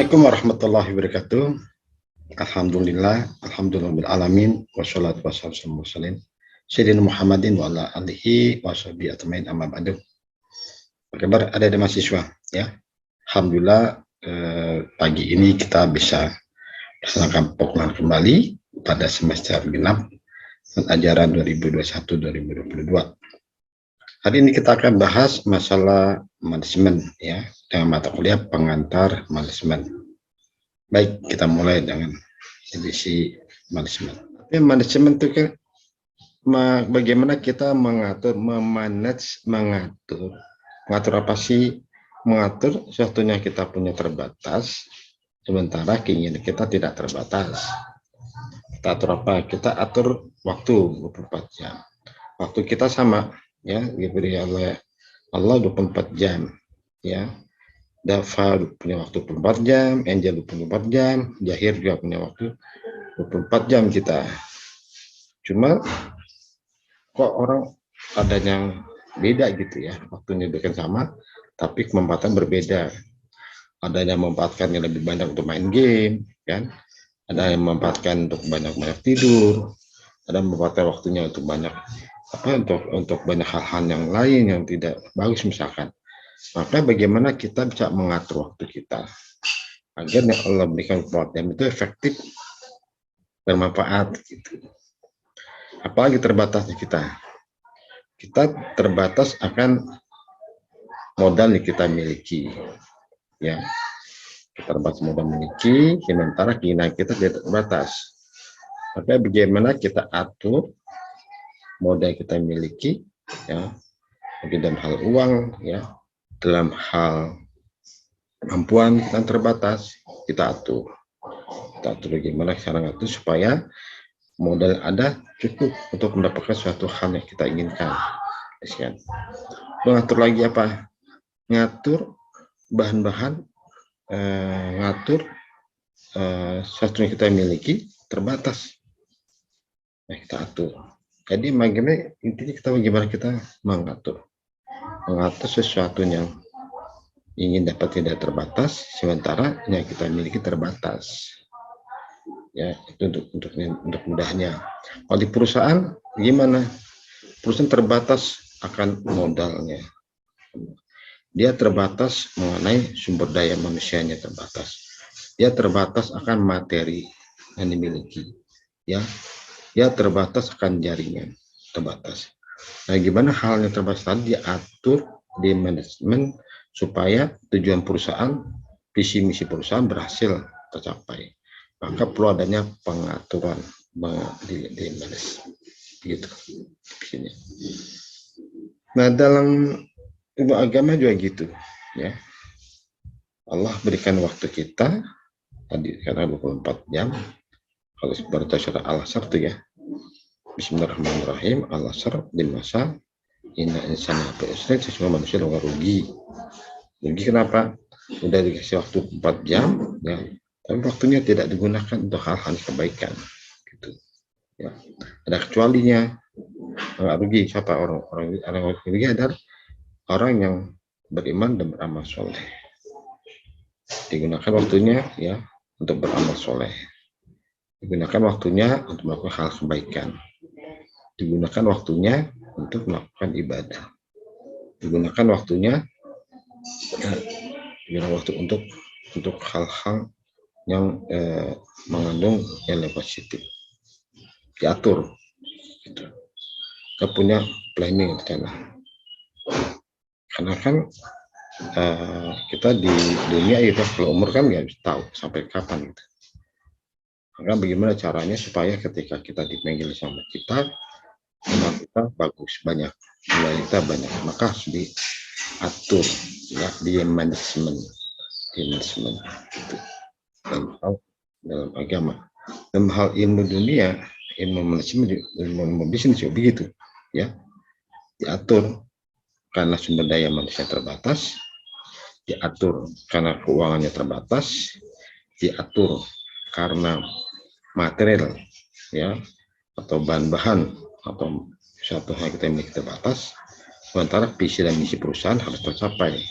Assalamualaikum warahmatullahi wabarakatuh. Alhamdulillah alamin wassalatu wassalamu ala Sayyidina Muhammadin wa ala alihi washabihi ajmain amma ba'du. Apa kabar adik-adik mahasiswa ya? Alhamdulillah pagi ini kita bisa melaksanakan poklan kembali pada semester genap ajaran 2021-2022. Hari ini kita akan bahas masalah manajemen ya, dengan mata kuliah pengantar manajemen. Baik, kita mulai dengan edisi manajemen. Tapi manajemen itu kan bagaimana kita mengatur, mengatur apa sih? Mengatur sesuatunya kita punya terbatas, sementara keinginan kita tidak terbatas. Kita atur apa? Kita atur waktu 24 jam. Waktu kita sama ya, diberi oleh Allah 24 jam ya. Dafa punya waktu 24 jam, Angel 24 jam, Jahir juga punya waktu 24 jam kita. Cuma kok orang ada yang beda gitu ya, waktunya bukan sama, tapi kemanfaatan berbeda. Ada yang memanfaatkannya lebih banyak untuk main game, kan? Ada yang memanfaatkan untuk banyak tidur, ada yang memanfaatkan waktunya untuk banyak untuk banyak hal-hal yang lain yang tidak bagus misalkan. Maka bagaimana kita bisa mengatur waktu kita agar yang Allah berikan kekuatan itu efektif, bermanfaat gitu. Apalagi terbatasnya kita terbatas akan modal yang kita miliki ya. Kita terbatas modal miliki, sementara keinginan kita tidak terbatas. Maka bagaimana kita atur modal yang kita miliki ya, mungkin dalam hal uang ya, dalam hal kemampuan kita terbatas, kita atur bagaimana cara ngatur supaya modal ada cukup untuk mendapatkan suatu hal yang kita inginkan. Mengatur lagi apa? Ngatur bahan-bahan, ngatur sesuatu yang kita miliki terbatas. Nah, kita atur. Jadi bagaimana kita mengatur sesuatu yang ingin dapat tidak terbatas, sementara yang kita miliki terbatas. Ya, itu untuk mudahnya. Kalau di perusahaan gimana? Perusahaan terbatas akan modalnya. Dia terbatas mengenai sumber daya manusianya terbatas. Dia terbatas akan materi yang dimiliki. Ya, dia terbatas akan jaringan terbatas. Nah, gimana halnya terbatas tadi diatur di manajemen supaya tujuan perusahaan, visi misi perusahaan berhasil tercapai. Maka perlu adanya pengaturan di manajemen gitu. Nah, dalam ilmu agama juga gitu ya. Allah berikan waktu kita tadi karena 24 jam. Kalau baca surah Al-Asr tuh ya. Bismillahirrahmanirrahim. Al-Asr di masa inna insana fi usrin, sesungguhnya manusia udah rugi. Rugi kenapa? Udah dikasih waktu 4 jam ya, tapi waktunya tidak digunakan untuk hal-hal kebaikan gitu. Ya. Ada kecualinya. Nggak rugi siapa? Orang rugi adalah orang yang beriman dan beramal soleh. Digunakan waktunya ya untuk beramal soleh. Digunakan waktunya untuk melakukan hal kebaikan. Digunakan waktunya untuk melakukan ibadah. Digunakan waktunya untuk hal-hal yang mengandung nilai positif. Diatur. Gitu. Kita punya planning rencana. Karena kan kita di dunia itu kalau umur kan nggak bisa tahu sampai kapan gitu. Maka bagaimana caranya supaya ketika kita dipanggil sama kita bagus, banyak, nilai kita banyak, maka harus diatur ya di manajemen gitu. Dalam agama, dalam hal ilmu dunia, ilmu manajemen, ilmu bisnis juga begitu ya, diatur karena sumber daya manusia terbatas, diatur karena keuangannya terbatas, diatur karena material ya atau bahan-bahan atau suatu hal kita miliki terbatas, sementara visi dan misi perusahaan harus tercapai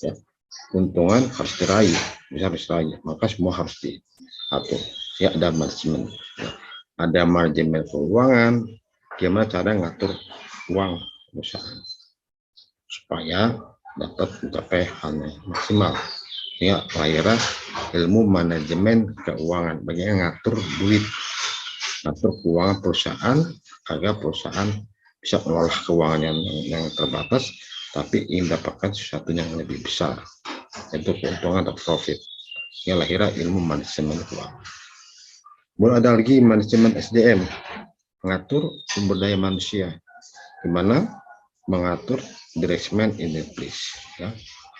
ya. keuntungan harus diraih, bisa harus diraih, maka semua harus diatur. Ya, ada manajemen, ada manajemen keuangan, gimana cara ngatur uang perusahaan supaya dapat mencapai hal yang maksimal. Ya, akhirnya ilmu manajemen keuangan, bagaimana ngatur duit, ngatur keuangan perusahaan agar perusahaan bisa mengolah keuangan yang terbatas, tapi ingin dapatkan sesuatu yang lebih besar, yaitu keuntungan atau profit. Yang lahirnya ilmu manajemen keuangan. Kemudian ada lagi manajemen SDM, mengatur sumber daya manusia, di mana mengatur direct in the place. Ya.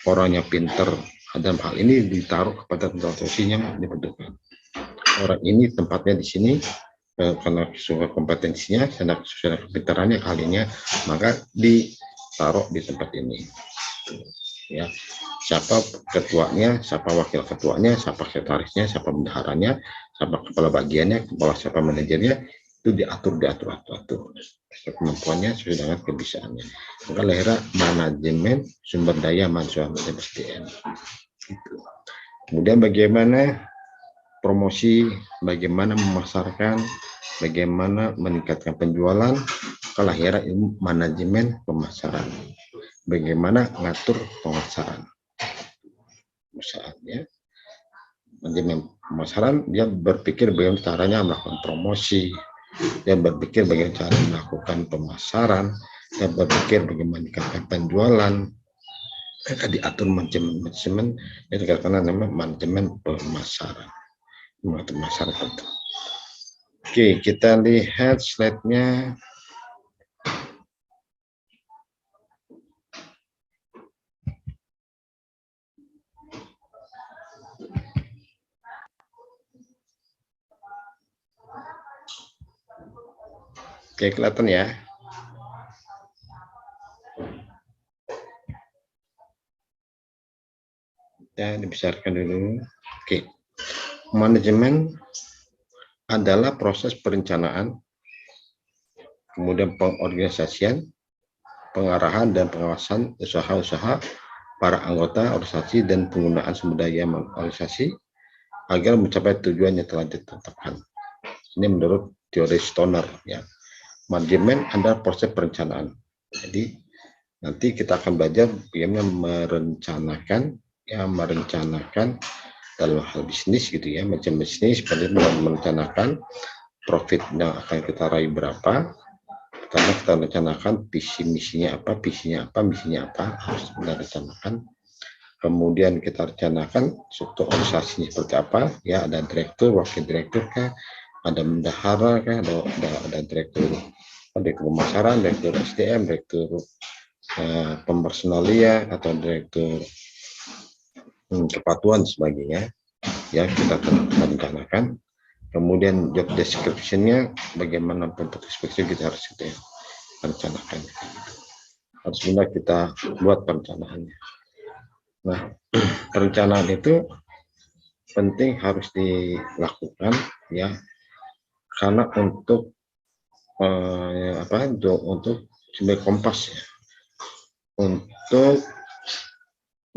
Orangnya pinter, dalam hal ini ditaruh kepada posisinya yang dibutuhkan. Orang ini tempatnya di sini karena sesuai kompetensinya, karena sesuai kepintarannya, ahlinya, maka ditaruh di tempat ini. Ya, siapa ketuanya, siapa wakil ketuanya, siapa sekretarisnya, siapa bendaharanya, siapa kepala bagiannya, siapa manajernya, itu diatur kemampuannya sesuai dengan kebisaannya. Maka lahirnya manajemen sumber daya manusia SDM. Kemudian bagaimana promosi, bagaimana memasarkan, bagaimana meningkatkan penjualan, kelahiran ilmu manajemen pemasaran. Bagaimana ngatur pemasaran. Perusahaannya, manajemen pemasaran, dia berpikir bagaimana caranya melakukan promosi, dia berpikir bagaimana cara melakukan pemasaran, dia berpikir bagaimana meningkatkan penjualan. Mereka diatur manajemen, itu karena namanya manajemen pemasaran. Masyarakat. Oke, kita lihat slide-nya. Oke, kelihatan ya. Ya, dibesarkan dulu. Oke. Manajemen adalah proses perencanaan, kemudian pengorganisasian, pengarahan dan pengawasan usaha-usaha para anggota organisasi dan penggunaan sumber daya organisasi agar mencapai tujuan yang telah ditetapkan. Ini menurut teori Stoner, ya. Manajemen adalah proses perencanaan. Jadi nanti kita akan belajar bagaimana merencanakan dalam hal bisnis gitu ya, macam bisnis, merencanakan profit yang akan kita raih berapa. Pertama kita rencanakan misinya apa, harus kita rencanakan. Kemudian kita rencanakan struktur organisasinya seperti apa, ya, ada direktur, wakil direktur kah, ada bendahara kah, ada direktur pemasaran, direktur SDM, direktur pempersonalia atau direktur kepatuhan sebagainya, ya, kita rencanakan. Kemudian job description-nya bagaimana bentuk deskripsi kita harus rencanakan. Harus benar kita buat perencanaannya. Nah, perencanaan itu penting harus dilakukan, ya, karena untuk untuk sebagai kompas, ya, untuk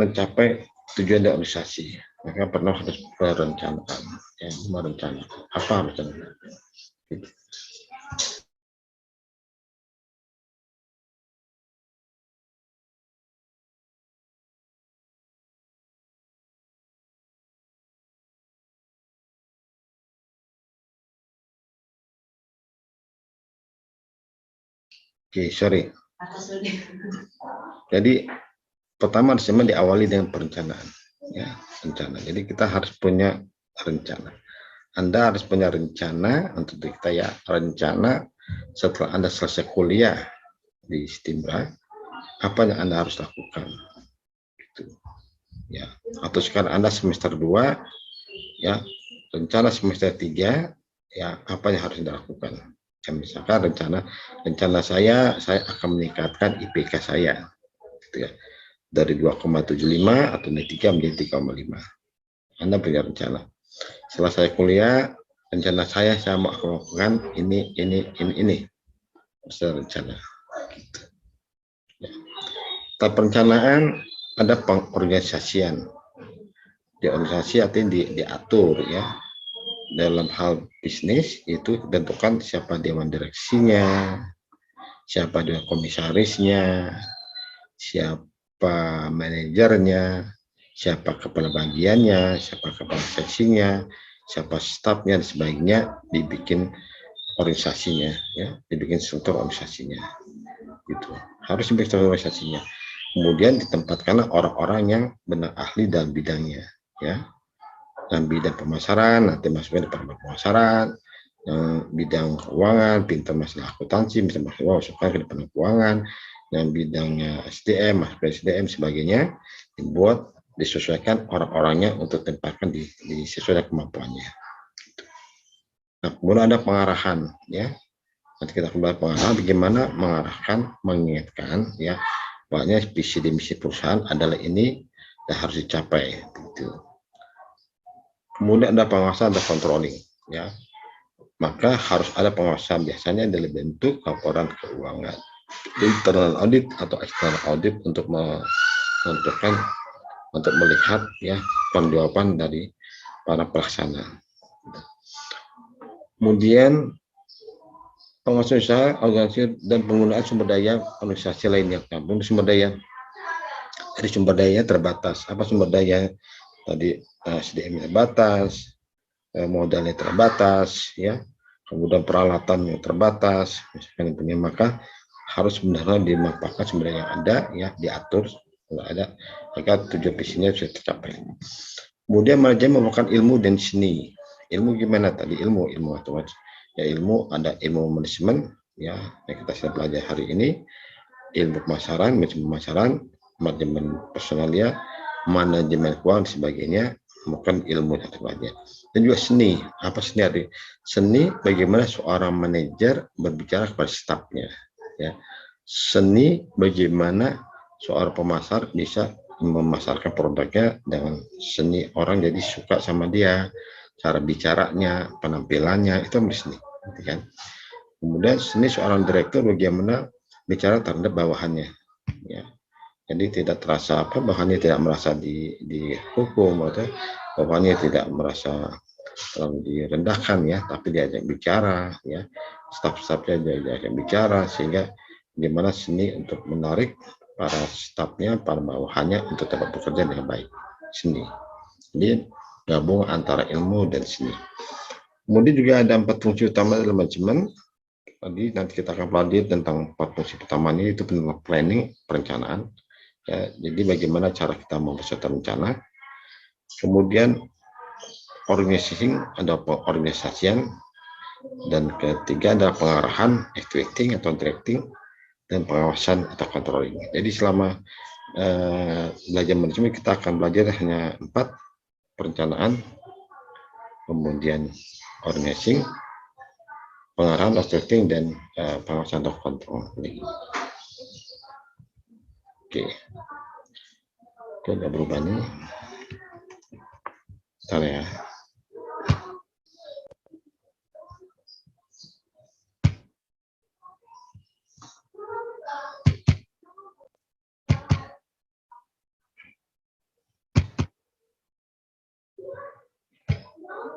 mencapai tujuan dari organisasi, maka pernah harus merencanakan, ya, merencanakan apa harus direncanakan. Gitu. Oke, sorry. Jadi pertama harusnya diawali dengan perencanaan, ya, rencana. Jadi kita harus punya rencana. Anda harus punya rencana untuk kita, ya, rencana setelah Anda selesai kuliah di Stimra, apa yang Anda harus lakukan, gitu, ya. Atau sekarang Anda semester 2, ya, rencana semester 3, ya, apa yang harus Anda lakukan. Ya, misalkan rencana saya akan meningkatkan IPK saya, gitu ya, dari 2,75 atau dari 3 menjadi 3,5. Anda punya rencana. Setelah saya kuliah, rencana saya mau melakukan ini. Rencana. Gitu. Ya. Tahap perencanaan ada pengorganisasian. Di organisasi artinya diatur ya. Dalam hal bisnis itu ditentukan siapa dewan direksinya, siapa dewan komisarisnya, siapa manajernya, siapa kepala bagiannya, siapa kepala seksinya, siapa stafnya, dan sebagainya. Dibikin organisasinya ya, dibikin struktur organisasinya gitu. Harus dibikin struktur organisasinya. Kemudian ditempatkanlah orang-orang yang benar ahli dalam bidangnya ya. Dalam bidang pemasaran nanti masuknya di pemasaran, yang bidang keuangan pintar masalah akuntansi, bisa masuk ke depan keuangan, yang bidangnya SDM masuk ke SDM sebagainya, dibuat disesuaikan orang-orangnya untuk tempatkan disesuaikan kemampuannya. Nah, kemudian ada pengarahan ya. Nanti kita kembali pengarahan bagaimana mengarahkan, mengingatkan ya, pokoknya visi dan misi perusahaan adalah ini dan harus dicapai gitu. Kemudian ada pengawasan, ada controlling ya. Maka harus ada pengawasan, biasanya dalam bentuk laporan keuangan, internal audit atau external audit untuk menentukan, untuk melihat ya penjawaban dari para pelaksana. Kemudian pengawasan usaha, organisasi dan penggunaan sumber daya organisasi lainnya. Namun sumber daya, dari sumber daya terbatas. Apa sumber daya? Tadi SDM terbatas, modalnya terbatas, ya. Kemudian peralatan yang terbatas, misalkan punya, maka harus benar-benar dimanfaatkan sumber daya yang ada, ya, diatur kalau ada, maka tujuan visinya sudah tercapai. Kemudian manajemen merupakan ilmu dan seni. Ilmu gimana tadi? Ilmu otomatis. Ya, ilmu ada ilmu manajemen ya yang kita sudah pelajari hari ini, ilmu pemasaran, manajemen personalia, manajemen keuangan dan sebagainya, bukan ilmu yang terpelajari. Dan juga seni. Apa seni arti? Seni bagaimana seorang manajer berbicara kepada stafnya ya. Seni bagaimana seorang pemasar bisa memasarkan produknya dengan seni, orang jadi suka sama dia, cara bicaranya, penampilannya, itu seni kan. Kemudian seni seorang direktur bagaimana bicara terhadap bawahannya ya. Jadi tidak terasa bawahannya tidak merasa dihukum atau bawahannya tidak merasa terlalu direndahkan ya, tapi diajak bicara ya, staf-stafnya diajak bicara, sehingga gimana seni untuk menarik para stafnya, para bawahannya untuk dapat bekerja dengan baik. Seni. Jadi gabung antara ilmu dan seni. Kemudian juga ada 4 fungsi utama dalam manajemen. Tadi nanti kita akan pelajari tentang 4 fungsi pertama ini, itu planning, perencanaan. Ya, jadi bagaimana cara kita membuat rencana. Kemudian organisasian, dan ketiga adalah pengarahan, acting atau directing, dan pengawasan atau controlling. Jadi selama belajar manajemen kita akan belajar hanya 4: perencanaan, kemudian organizing, pengarahan, acting, dan pengawasan atau controlling. Oke, nggak berubah nih. Bentar ya.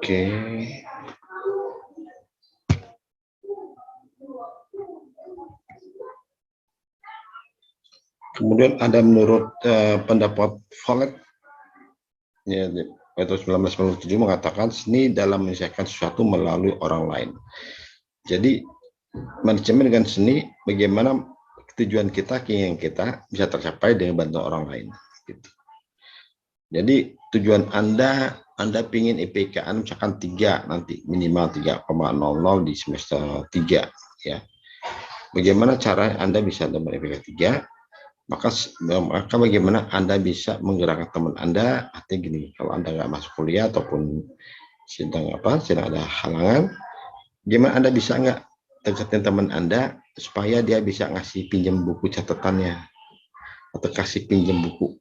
Oke. Kemudian ada menurut pendapat Follett ya, tahun 1997 mengatakan seni dalam menyelesaikan sesuatu melalui orang lain. Jadi manajemen dengan seni bagaimana tujuan kita, keinginan kita bisa tercapai dengan bantuan orang lain. Gitu. Jadi tujuan Anda pingin IPK misalkan 3 nanti, minimal 3,00 di semester 3 ya. Bagaimana cara Anda bisa dapat IPK 3? Maka bagaimana Anda bisa menggerakkan teman Anda? Artinya gini, kalau Anda nggak masuk kuliah ataupun sedang ada halangan, gimana Anda bisa nggak deketin teman Anda supaya dia bisa ngasih pinjam buku catatannya atau kasih pinjam buku,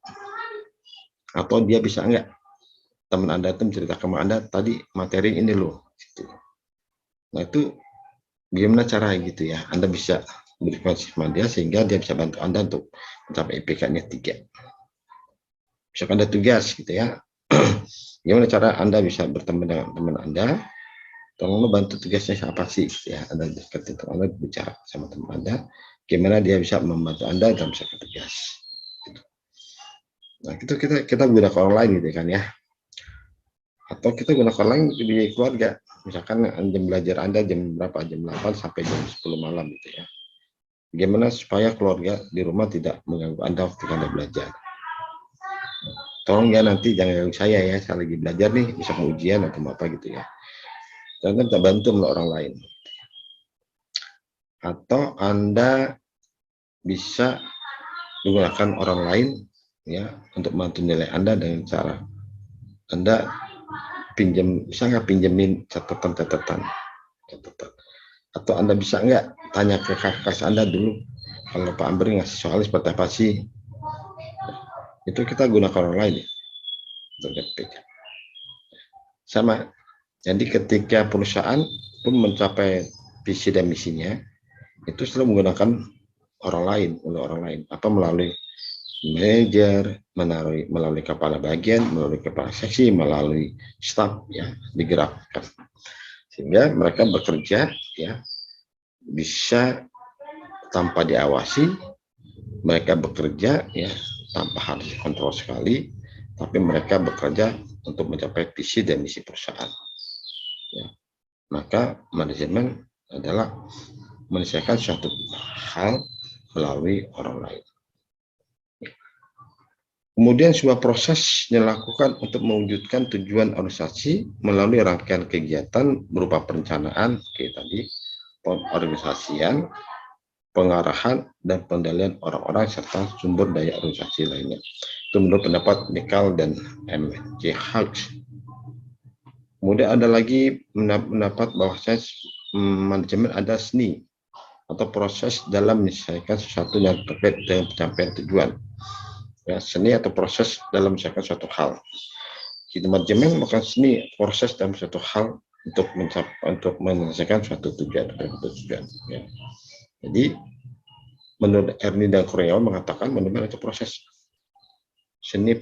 atau dia bisa nggak teman Anda itu menceritakan ke Anda tadi materi ini loh gitu. Nah itu gimana cara gitu ya, Anda bisa berikan sama dia sehingga dia bisa bantu Anda untuk mencapai IPK-nya 3. Misalkan ada tugas gitu ya. Gimana cara Anda bisa bertemu dengan teman Anda? Tolong bantu tugasnya apa sih? Ya, Anda ketika Anda bicara sama teman Anda, gimana dia bisa membantu Anda dalam satu tugas. Nah, itu kita gunakan orang lain gitu kan ya. Atau kita gunakan orang lain di keluarga. Misalkan jam belajar Anda jam berapa? Jam 8 sampai jam 10 malam gitu ya. Gimana supaya keluarga di rumah tidak mengganggu Anda waktu Anda belajar. Tolong ya nanti jangan ganggu saya lagi belajar nih, bisa ujian atau apa gitu ya. Jangan kita bantu melalui orang lain. Atau Anda bisa menggunakan orang lain ya untuk membantu nilai Anda dengan cara Anda bisa nggak pinjemin catatan, atau Anda bisa nggak tanya ke kakak Anda dulu kalau Pak Amri ngasih soalnya seperti apa sih, itu kita gunakan orang lain ya. Sama, jadi ketika perusahaan pun mencapai visi dan misinya itu selalu menggunakan orang lain, melalui manajer, melalui kepala bagian, melalui kepala seksi, melalui staf ya, digerakkan sehingga mereka bekerja ya bisa tanpa diawasi, mereka bekerja ya tanpa harus kontrol sekali, tapi mereka bekerja untuk mencapai visi dan misi perusahaan ya. Maka manajemen adalah menyelesaikan suatu hal melalui orang lain. Kemudian sebuah proses dilakukan untuk mewujudkan tujuan organisasi melalui rangkaian kegiatan berupa perencanaan, kayak tadi, pengorganisasian, pengarahan, dan pengendalian orang-orang serta sumber daya organisasi lainnya. Itu menurut pendapat Nicol dan M.J. Hughes. Kemudian ada lagi pendapat bahwa manajemen ada seni atau proses dalam menyelesaikan sesuatu yang terkait dengan pencapaian tujuan. Ya, seni atau proses dalam menyelesaikan suatu hal. Jadi manajemen bukan seni, proses dalam suatu hal untuk menyelesaikan suatu tujuan. Ya. Jadi menurut Ernie dan Correal mengatakan manajemen itu proses seni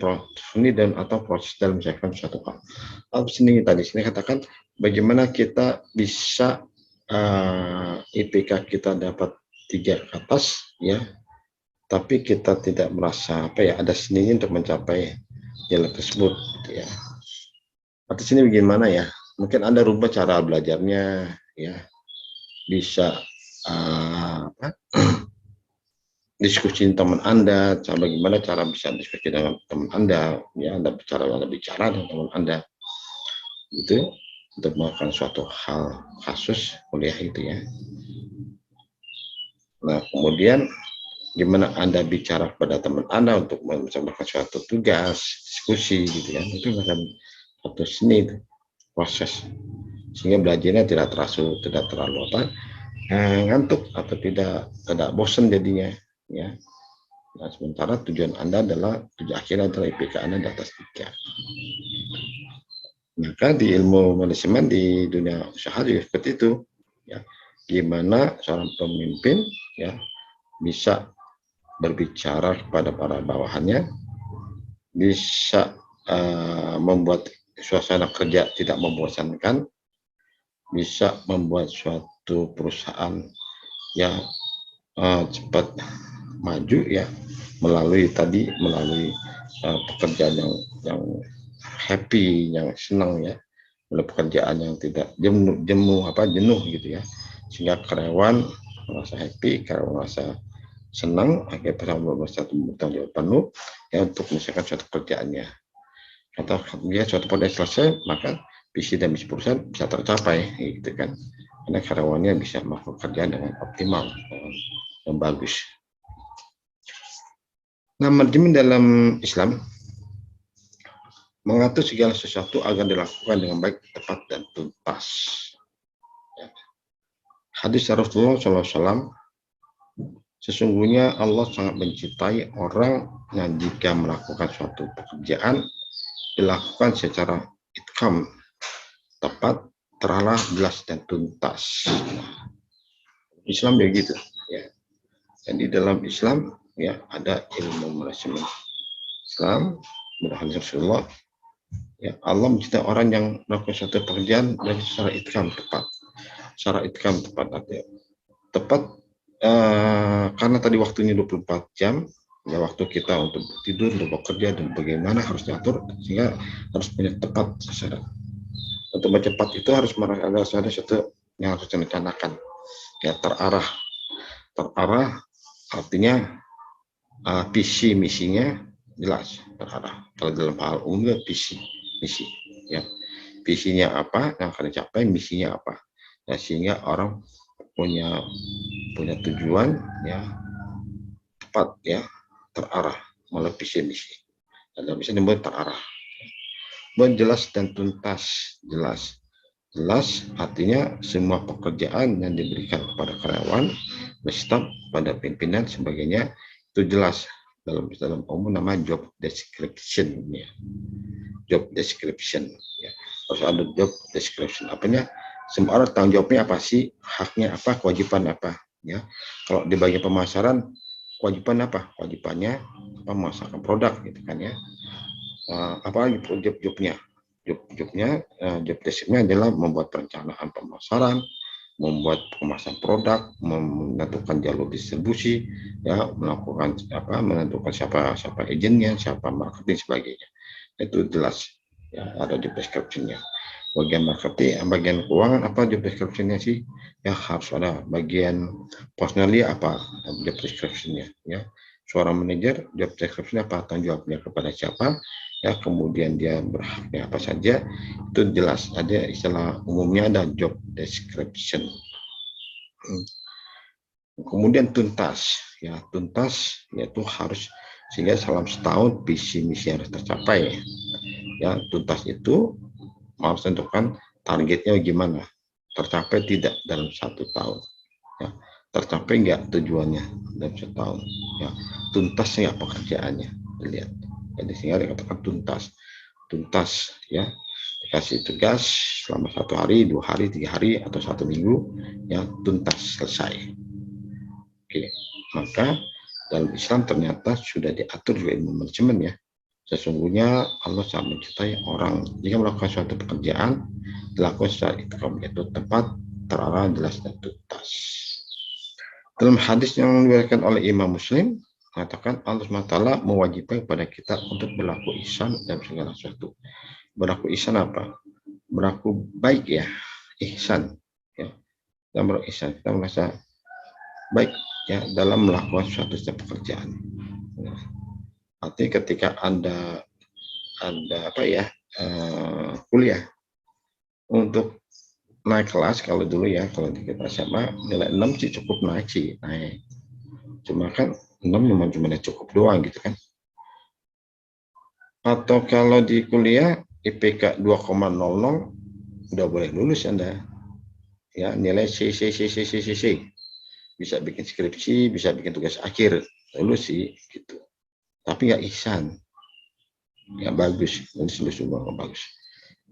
dan atau proses dalam menyelesaikan suatu hal. Seni katakan bagaimana kita bisa IPK kita dapat 3 ke atas ya. Tapi kita tidak merasa ada seninya untuk mencapai nilai tersebut gitu ya. Atau sini bagaimana ya? Mungkin Anda rubah cara belajarnya ya. Bisa diskusi teman Anda, bagaimana cara bisa diskusi dengan teman Anda ya, Anda bicara dengan teman Anda itu untuk melakukan suatu hal kasus kuliah itu ya. Nah, kemudian gimana Anda bicara kepada teman Anda untuk melakukan suatu tugas, diskusi gitu ya, itu akan satu seni itu, proses sehingga belajarnya tidak terlalu ngantuk atau tidak bosan jadinya ya. Nah, sementara tujuan Anda adalah akhirnya adalah IPK Anda di atas 3. Maka di ilmu manajemen di dunia usaha juga seperti itu ya. Gimana seorang pemimpin ya bisa berbicara kepada para bawahannya, bisa membuat suasana kerja tidak membosankan, bisa membuat suatu perusahaan yang cepat maju ya melalui pekerjaan yang happy, yang senang ya, melalui pekerjaan yang tidak jenuh gitu ya, sehingga karyawan merasa happy, karyawan merasa senang, akhirnya merasa bertanggung jawab penuh ya untuk menyelesaikan suatu pekerjaannya. Atau dia suatu pekerjaan selesai, maka visi dan misi perusahaan bisa tercapai gitu kan, karena karyawannya bisa melakukan pekerjaan dengan optimal dan bagus. Nah, manajemen dalam Islam mengatur segala sesuatu agar dilakukan dengan baik, tepat, dan tuntas. Hadis Rasulullah SAW, sesungguhnya Allah sangat mencintai orang yang jika melakukan suatu pekerjaan dilakukan secara itkam, tepat, terarah, jelas, dan tuntas. Islam begitu ya. Dan di dalam Islam ya ada ilmu manajemen Islam menurut Rasulullah, ya, Allah mencintai orang yang melakukan suatu pekerjaan dari secara itkam tepat. Secara itkam tepat artinya tepat, karena tadi waktunya 24 jam, ya waktu kita untuk tidur, untuk bekerja, dan bagaimana harus diatur, sehingga harus punya tepat sasaran. Untuk mencepat itu harus ada sesuatu yang harus direncanakan, ya, terarah. Terarah artinya visi misinya jelas, terarah. Kalau dalam hal umum visi misi, ya, visinya apa yang akan dicapai, misinya apa, ya, sehingga orang punya tujuan, ya, tepat, ya, terarah melalui visi misi, dan bisa dibuat terarah, jelas dan tuntas. Jelas artinya semua pekerjaan yang diberikan kepada karyawan, staf, pada pimpinan sebagainya itu jelas. Dalam umum nama job description, ya. Job description, ya. Harus ada job description. Apanya? Semua orang tanggung jawabnya apa sih? Haknya apa? Kewajiban apa? Ya. Kalau di bagian pemasaran, kewajiban apa? Kewajibannya apa? Memasarkan produk, gitu kan, ya. Apalagi job-jobnya? Job deskripsinya adalah membuat perencanaan pemasaran, membuat kemasan produk, menentukan jalur distribusi, ya, menentukan siapa agennya, siapa marketing, sebagainya. Itu jelas, ya, ada job description-nya. Bagian marketing, bagian keuangan apa job description-nya sih? Ya, harus ada. Bagian personally apa job description-nya, ya. Seorang manajer, job description apa, tanggung jawabnya kepada siapa, ya, kemudian dia berhaknya apa saja, itu jelas. Ada istilah umumnya, ada job description. Kemudian tuntas, ya, tuntas yaitu harus, sehingga dalam setahun visi misi harus tercapai, ya. Tuntas itu harus tentukan targetnya gimana, tercapai tidak dalam 1 tahun, ya, tercapai nggak tujuannya dalam 1 tahun, ya, tuntasnya pekerjaannya dilihat. Jadi sehingga dikatakan tuntas, ya, dikasih tugas selama 1 hari, 2 hari, 3 hari, atau 1 minggu, ya, tuntas, selesai. Oke, maka dalam Islam ternyata sudah diatur juga ilmu manajemen, ya. Sesungguhnya Allah sangat mencintai orang jika melakukan suatu pekerjaan dilakukan secara ikhlas, yaitu tepat, terarah, jelas, dan tuntas. Dalam hadis yang diriwayatkan oleh Imam Muslim, mengatakan Allah SWT mewajibkan kepada kita untuk berlaku ihsan dalam segala sesuatu. Berlaku ihsan apa? Berlaku baik, ya, ihsan, ya. Dalam berlaku ihsan kita merasa baik, ya, dalam melakukan suatu pekerjaan. Nah, artinya ketika Anda apa, ya, kuliah, untuk naik kelas, kalau dulu, ya, kalau di kita SMA nilai 6 sih cukup naik. Cuma kan 6 cuma cukup doang, gitu kan. Atau kalau di kuliah IPK 2,00 udah boleh lulus Anda. Ya, nilai C. Bisa bikin skripsi, bisa bikin tugas akhir, lulus sih, gitu. Tapi nggak ihsan. Ya bagus, ini semua bagus.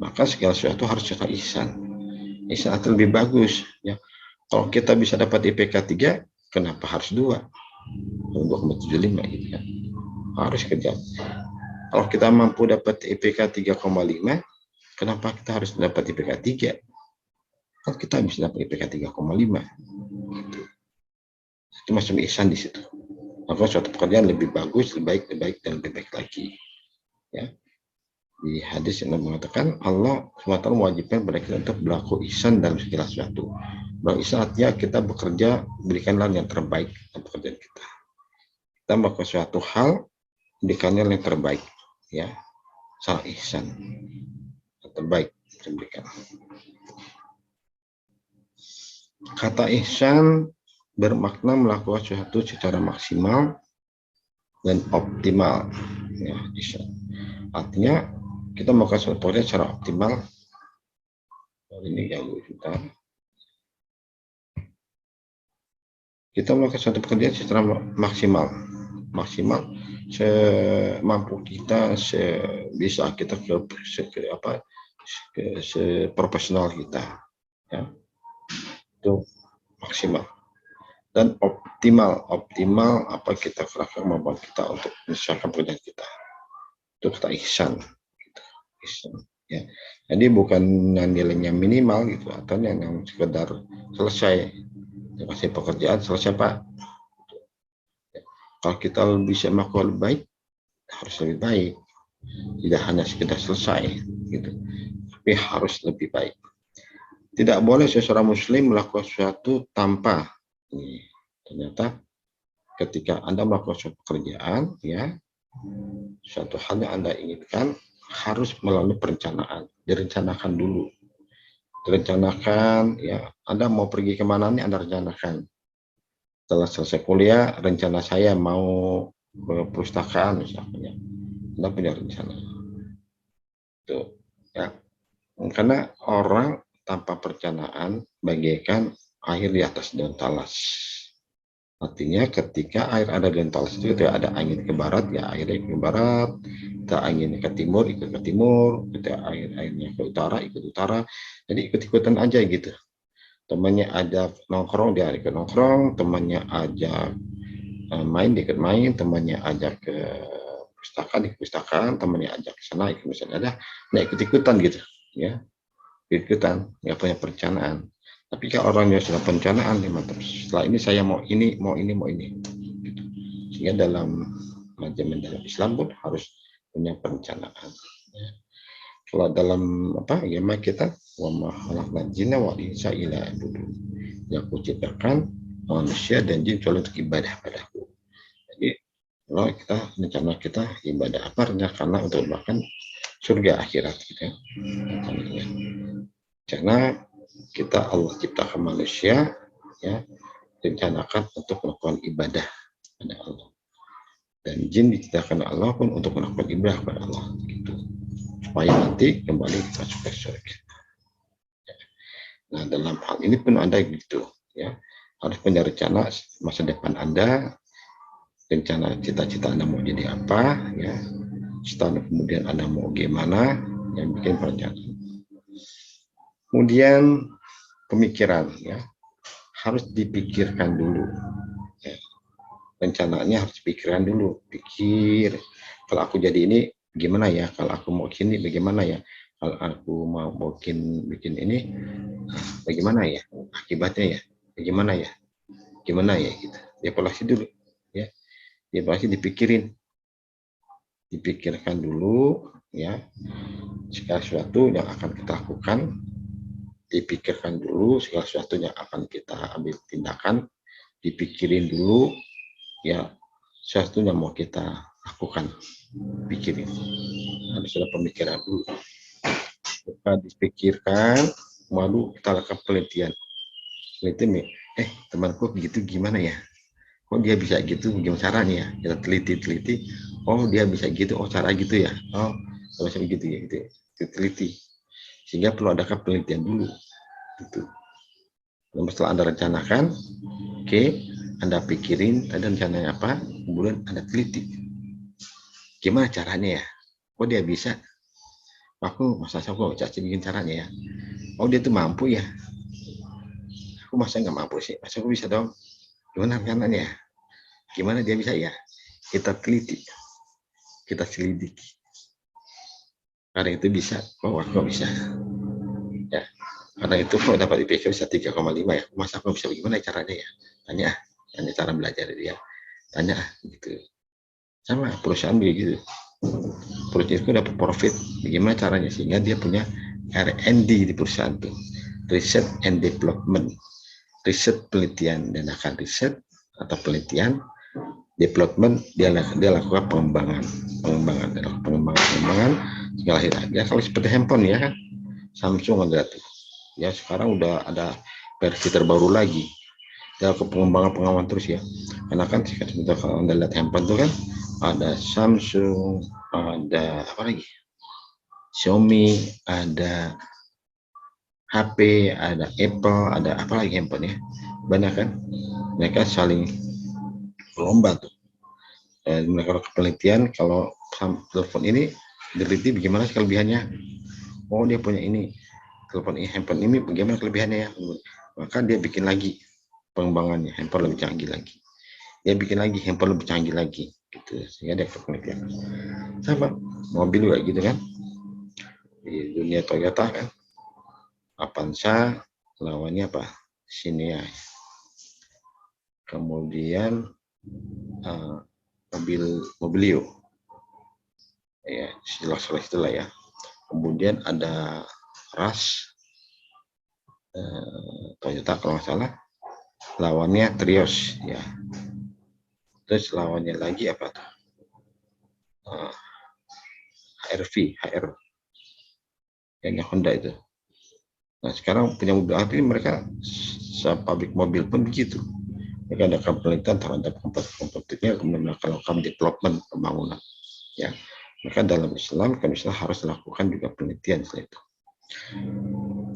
Maka segala sesuatu harus secara ihsan. Ihsan atau lebih bagus, ya. Kalau kita bisa dapat IPK 3, kenapa harus 2? 2,75, gitu kan. Harus kerja. Kalau kita mampu dapat IPK 3,5, kenapa kita harus dapat IPK 3? Kalau kita bisa dapat IPK 3,5, gitu. Itu masuk ihsan di situ. Maka suatu pekerjaan lebih bagus, lebih baik, dan lebih baik lagi, ya. Di hadis yang mengatakan Allah SWT mewajibkan kepada kita untuk berlaku ihsan dalam segala sesuatu. Berlaku ihsan artinya kita bekerja, berikanlah yang terbaik dalam pekerjaan kita. Kita melakukan suatu hal, berikanlah yang terbaik, ya, salah ihsan, yang terbaik diberikan. Kata ihsan bermakna melakukan sesuatu secara maksimal dan optimal, ya, ihsan. Artinya kita melakukan suatu pekerjaan secara optimal. Ini ganggu kita. Kita melakukan suatu pekerjaan secara maksimal semampu kita, sebisa kita, seprofesional kita, ya, itu maksimal. Dan optimal apa kita kerahkan kemampuan kita untuk menyelesaikan pekerjaan kita. Itu kata ihsan. Gitu. Ihsan. Ya. Jadi bukan yang nilainya minimal gitu, atau yang sekedar selesai. Kasih pekerjaan selesai Pak. Kalau kita bisa melakukan lebih baik, harus lebih baik. Tidak hanya sekedar selesai, gitu. Tapi harus lebih baik. Tidak boleh seseorang muslim melakukan sesuatu tanpa ini. Ternyata ketika Anda melakukan suatu pekerjaan, ya, suatu hal yang Anda inginkan harus melalui perencanaan. Direncanakan dulu. Direncanakan, ya, Anda mau pergi kemana nih, Anda rencanakan. Setelah selesai kuliah, rencana saya mau ke perpustakaan misalnya. Anda punya rencana. Tuh, ya. Karena orang tanpa perencanaan bagaikan air di atas daun talas. Artinya ketika air ada di daun talas itu ketika ada angin ke barat, ya airnya ke barat. Kita angin ke timur, ikut ke timur. Ketika airnya ke utara, ikut utara. Jadi ikut-ikutan aja gitu. Temannya ajak nongkrong, dia ikut nongkrong. Temannya ajak main, dia ikut main. Temannya ajak ke pustakaan, ikut pustakaan. Temannya ajak ke sana, ikut misalnya ada. Nah ikut-ikutan gitu. Ya, ikutan, nggak punya perencanaan. Tapi kalau orang yang sudah perencanaan, terus setelah ini saya mau ini, mau ini, mau ini. Gitu. Sehingga dalam manajemen dalam Islam pun harus punya perencanaan. Ya. Kalau dalam agama kita, wa ma khalaqnal jinna wal insa illa liya'budun. Yang kuciptakan manusia dan jin kecuali untuk ibadah padaku. Jadi kalau kita rencana kita ibadah apa, karena untuk bahkan surga akhirat gitu ya. Karena kita Allah ciptakan manusia, ya, rencanakan untuk melakukan ibadah pada Allah. Dan jin diciptakan Allah pun untuk melakukan ibadah kepada Allah, gitu. Supaya nanti kembali masuk ke surga. Nah, dalam hal ini pun Anda gitu, ya, harus punya rencana masa depan Anda, rencana cita-cita Anda mau jadi apa, ya, setelah kemudian Anda mau gimana, yang bikin perencanaan. Kemudian pemikiran, ya, harus dipikirkan dulu. Ya. Rencananya harus dipikirkan dulu. Pikir, kalau aku jadi ini gimana ya? Kalau aku mau gini bagaimana ya? Kalau aku mau bikin ini bagaimana ya? Akibatnya ya? Bagaimana ya? Gimana ya gitu. Evaluasi dulu, ya. Evaluasi dipikirin. Dipikirkan dulu, ya. Segala sesuatu yang akan kita lakukan, dipikirkan dulu segala sesuatu yang akan kita ambil tindakan, dipikirin dulu, ya, sesuatu yang mau kita lakukan, pikirin. Harus ada pemikiran dulu. Kita dipikirkan, lalu kita lakukan penelitian. Penelitian, temanku begitu gimana ya? Kok dia bisa gitu? Gimana caranya ya? Kita teliti. Oh dia bisa gitu. Oh cara gitu ya? Oh bisa begitu ya? Gitu. Teliti. Sehingga perlu ada penelitian dulu. Gitu. Dan setelah Anda rencanakan, oke, Anda pikirin ada rencananya apa, kemudian Anda teliti. Gimana caranya ya? Kok dia bisa? Aku caci bikin caranya ya. Oh dia tuh mampu ya. Aku masa nggak mampu sih? Masa aku bisa dong? Gimana rencananya? Gimana dia bisa ya? Kita teliti, kita selidiki. Karena itu bisa, oh aku bisa. Ya, karena itu kok dapat IPK bisa 3,5 ya. Masa aku bisa bagaimana caranya ya? Tanya cara belajar dia. Tanya gitu. Sama perusahaan begitu. Perusahaan itu dapat profit. Bagaimana caranya sehingga dia punya R&D di perusahaan itu. Research and Development. Riset penelitian, dan akan riset atau penelitian, development dia lakukan pengembangan hingga lahir. Ya kalau seperti handphone ya kan, Samsung ada tuh. Ya sekarang udah ada versi terbaru lagi. Dia ke pengembangan terus ya. Karena kan kalau Anda lihat handphone tuh kan ada Samsung, ada apa lagi? Xiaomi, ada HP, ada Apple, ada apa lagi handphone ya. Banyak kan? Mereka saling berlomba tuh. Mereka penelitian kalau telepon ini diteliti bagaimana kelebihannya. Oh dia punya ini, telepon ini, handphone ini bagaimana kelebihannya ya. Maka dia bikin lagi pengembangannya, handphone lebih canggih lagi. Dia bikin lagi handphone lebih canggih lagi, gitu. Sehingga dia penelitian. Sama mobil kayak gitu kan, di dunia Toyota kan, Avanza lawannya apa, Xenia. Kemudian Mobilio, ya istilah itulah ya. Kemudian ada Rush, Toyota kalau nggak salah, lawannya Trios ya. Terus lawannya lagi apa tuh, HR yang Honda itu. Nah sekarang punya mobil arti mereka pabrik mobil pun begitu. Mereka ada penelitian terhadap kompetitifnya, kemudian melakukan development pembangunan. Ya, maka dalam Islam harus lakukan juga penelitian setelah itu.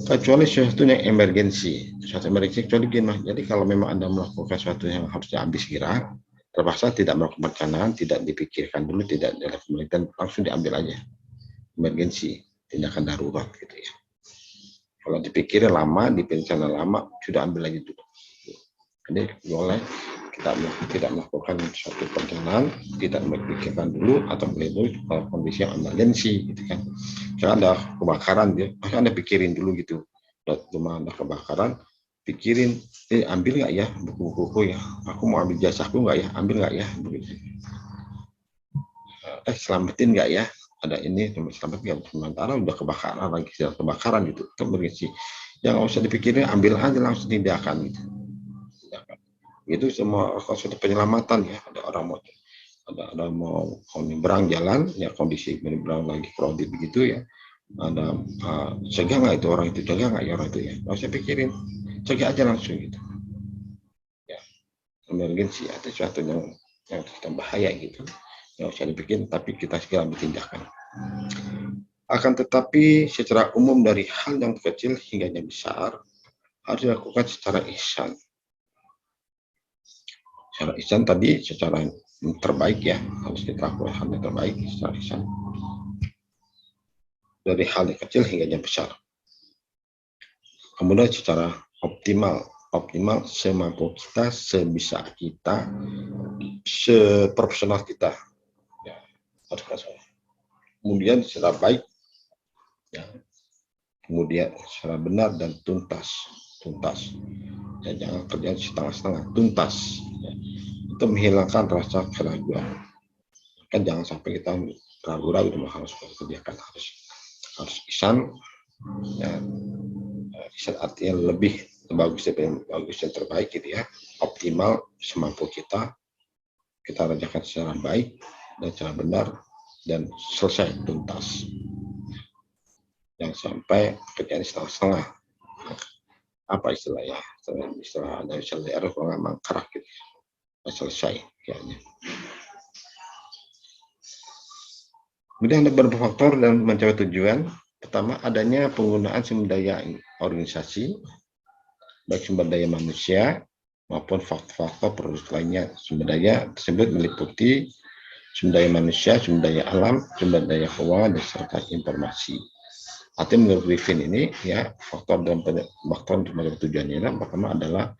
Kecuali sesuatu yang emergensi, kecuali gini. Jadi kalau memang Anda melakukan sesuatu yang harus diambil segera, terpaksa tidak melakukan perencanaan, tidak dipikirkan dulu, tidak ada penelitian, langsung diambil aja. Emergensi, tindakan darurat gitu ya. Kalau dipikirin lama, direncana lama, sudah ambil lagi dulu. Jadi boleh kita tidak melakukan suatu perencanaan, tidak memikirkan dulu atau melindungi kondisi yang emergensi gitu kan. Misalnya ada kebakaran, pasti Anda pikirin dulu gitu. Cuma ada kebakaran, pikirin, ambil nggak ya buku-buku ya? Aku mau ambil jasaku nggak ya? Ambil nggak ya? Begitu. Selamatin nggak ya? Ada ini selamat nggak, sementara udah kebakaran lagi, sedang kebakaran gitu, emergensi. Yang nggak usah dipikirin, ambil aja langsung tindakan gitu. Itu semua suatu penyelamatan ya. Ada orang mau nyebrang jalan ya, kondisi nyebrang lagi crowded begitu ya. Ada cegah nggak itu orang itu, cegah nggak ya orang itu ya, nggak usah pikirin, cegah aja langsung gitu ya. Emergensi atau sesuatu yang kita bahaya gitu, nggak usah dipikirin, tapi kita segera ambil tindakan. Akan tetapi secara umum dari hal yang kecil hingga yang besar harus dilakukan secara ihsan. Secara ihsan tadi secara terbaik ya, harus kita lakukan hal yang terbaik secara ihsan. Dari hal yang kecil hingga yang besar. Kemudian secara optimal semampu kita, sebisa kita, seprofesional kita. Ya, kemudian secara baik, ya. Kemudian secara benar dan tuntas. Ya, jangan kerja setengah-setengah, tuntas. Ya. Itu menghilangkan rasa keraguan. Kan jangan sampai kita ragu-ragu harus kerjakan, harus ihsan. Ya. Ihsan artinya lebih bagus yang terbaik gitu ya, optimal semampu kita kerjakan secara baik dan secara benar dan selesai tuntas. Jangan sampai kerjaan setengah-setengah. Apa istilahnya? Istilah dari LDR kalau mangkrak gitu. Selesai kayaknya. Kemudian ada beberapa faktor dalam mencapai tujuan. Pertama, adanya penggunaan sumber daya organisasi, baik sumber daya manusia maupun faktor-faktor produk lainnya. Sumber daya tersebut meliputi sumber daya manusia, sumber daya alam, sumber daya keuangan, dan serta informasi. Artinya menurut Griffin ini ya, faktor untuk mencapai tujuan ini pertama adalah